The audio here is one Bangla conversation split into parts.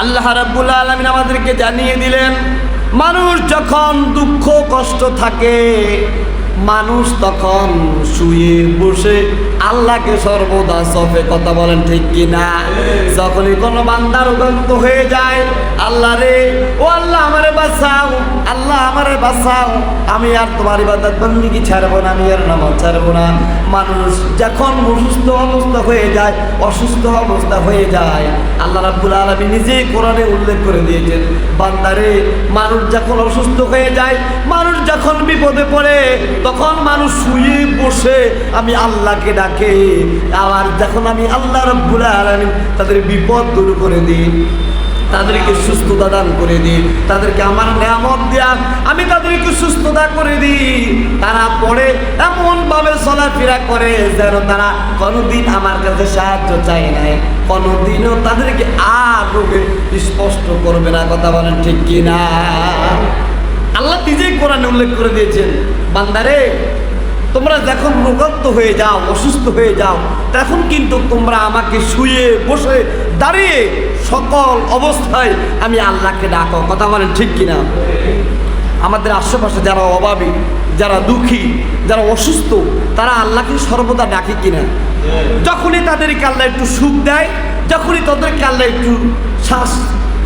আল্লাহ রাব্বুল আলামিন আমাদেরকে জানিয়ে দিলেন, মানুষ যখন দুঃখ কষ্ট থাকে, মানুষ তখন শুয়ে বসে আল্লাহকে সর্বদা সফে, কথা বলেন ঠিক কিনা? যখনই কোনো বান্দার উদ্যন্ত হয়ে যায়, আল্লাহ রে, ও আল্লাহ আমারে বাঁচাও, আল্লাহ আমারে বাঁচাও, আমি আর তোমার ইবাদত বন্দেগী ছাড়বো না, আমি আর নামাজ ছাড়বো না। মানুষ যখন অসুস্থ অবস্থা হয়ে যায়, অসুস্থ অবস্থা হয়ে যায়, আল্লাহ রাব্বুল আলামিন নিজেই কোরআনে উল্লেখ করে দিয়েছেন, বান্দারে, মানুষ যখন অসুস্থ হয়ে যায়, মানুষ যখন বিপদে পড়ে, তখন মানুষ শুয়ে বসে আমি আল্লাহকে ডাকে। আবার যখন আমি আল্লাহ রাব্বুল আলামিন তাদের বিপদ দূর করে দিই, তাদেরকে সুস্থতা দান করে দিই, তাদেরকে আমার নিয়ামত দেয়া আমি তাদেরকে সুস্থতা করে দিই, তারা পড়ে এমনভাবে চলাফেরা করে যেন তারা কোনোদিন আমার কাছে সাহায্য চায় নাই, কোনোদিনও তাদেরকে আর রোগে স্পষ্ট করবে না, কথা বলেন ঠিক কিনা? আল্লাহ নিজেই কোরআনে উল্লেখ করে দিয়েছেন, বান্দারে, তোমরা যখন রোগাক্ত হয়ে যাও, অসুস্থ হয়ে যাও, তখন কিন্তু তোমরা আমাকে শুয়ে বসে দাঁড়িয়ে সকল অবস্থায় আমি আল্লাহকে ডাকো, কথা বলেন ঠিক কিনা? আমাদের আশেপাশে যারা অভাবী, যারা দুঃখী, যারা অসুস্থ, তারা আল্লাহকে সর্বদা ডাকে কিনা? যখনই তাদেরকে আল্লাহ একটু সুখ দেয়, যখনই তাদেরকে আল্লাহ একটু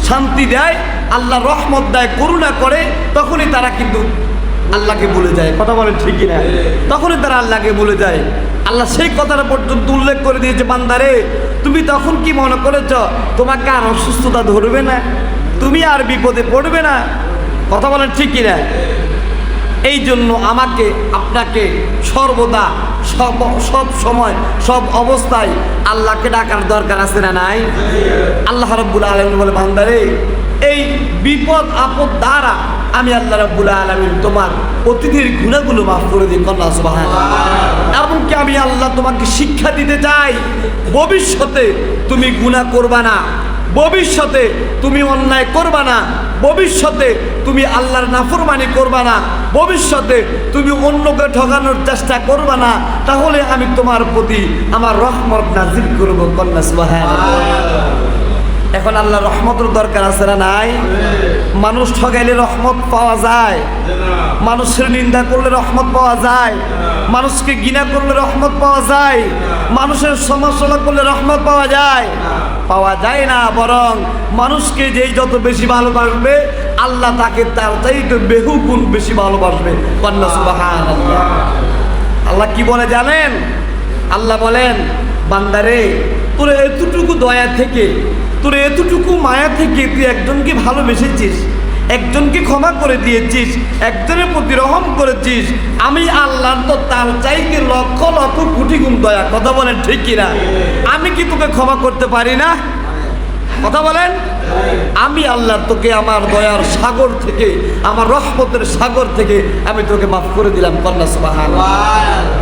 শান্তি দেয়, আল্লাহ রহমত দেয়, করুণা করে, তখনই তারা কিন্তু আল্লাহকে ভুলে যায়, কথা বলেন ঠিক কিনা? তখনই তারা আল্লাহকে ভুলে যায়। আল্লাহ সেই কথাটা পর্যন্ত উল্লেখ করে দিয়েছে, বান্দারে, তুমি তখন কি মনে করেছ তোমাকে আর অসুস্থতা ধরবে না, তুমি আর বিপদে পড়বে না, কথা বলেন ঠিক কিনা? এই জন্য আমাকে আপনাকে সর্বদা সব সময় সব অবস্থায় আল্লাহকে ডাকার দরকার আছে না নাই? আল্লাহ রাব্বুল আলামিন বলে, বান্দারে, এই বিপদ আপদ দ্বারা আমি আল্লাহ রাব্বুল আলামিন তোমার অতীতের গুনাহগুলো মাফ করে দিই, আল্লাহ সুবহানাল্লাহ। এমনকি আমি আল্লাহ তোমাকে শিক্ষা দিতে চাই, ভবিষ্যতে তুমি গুনাহ করবা না, ভবিষ্যতে তুমি অন্যায় করবা না, ভবিষ্যতে তুমি আল্লাহর নাফরমানি করবা না, ভবিষ্যতে তুমি অন্যকে ঠকানোর চেষ্টা করবা না, তাহলে আমি তোমার প্রতি আমার রহমত নাজিল করবো, কন্যা সুবহানাল্লাহ। এখন আল্লাহর রহমতের দরকার আছে না নাই? মানুষ ঠকাইলে রহমত পাওয়া যায়, মানুষের নিন্দা করলে রহমত পাওয়া যায়, মানুষকে ঘৃণা করলে রহমত পাওয়া যায়, মানুষের সমালোচনা করলে রহমত পাওয়া যায়? পাওয়া যায় না, বরং মানুষকে যেই যত বেশি ভালোবাসবে, আল্লাহ তাকে তার চাইতে বহুগুণ বেশি ভালোবাসবে, কন্যা সুবহানাল্লাহ। আল্লাহ কি বলে জানেন? আল্লাহ বলেন, বান্দারে, তোর এতটুকু দয়া থেকে, তোর এতটুকু মায়া থেকে তুই একজনকে ভালোবেসেছিস, একজনকে ক্ষমা করে দিয়েছিস, একজনের প্রতি রহম করেছিস, আমি আল্লাহ তো তার চাইতে লক্ষ লক্ষ কোটি গুণ দয়া, কথা বলেন ঠিক কিনা? আমি কি তোকে ক্ষমা করতে পারি না? কথা বলেন। আমি আল্লাহ তোকে আমার দয়ার সাগর থেকে, আমার রহমতের সাগর থেকে আমি তোকে মাফ করে দিলাম, কন্যা সুবহানাল্লাহ।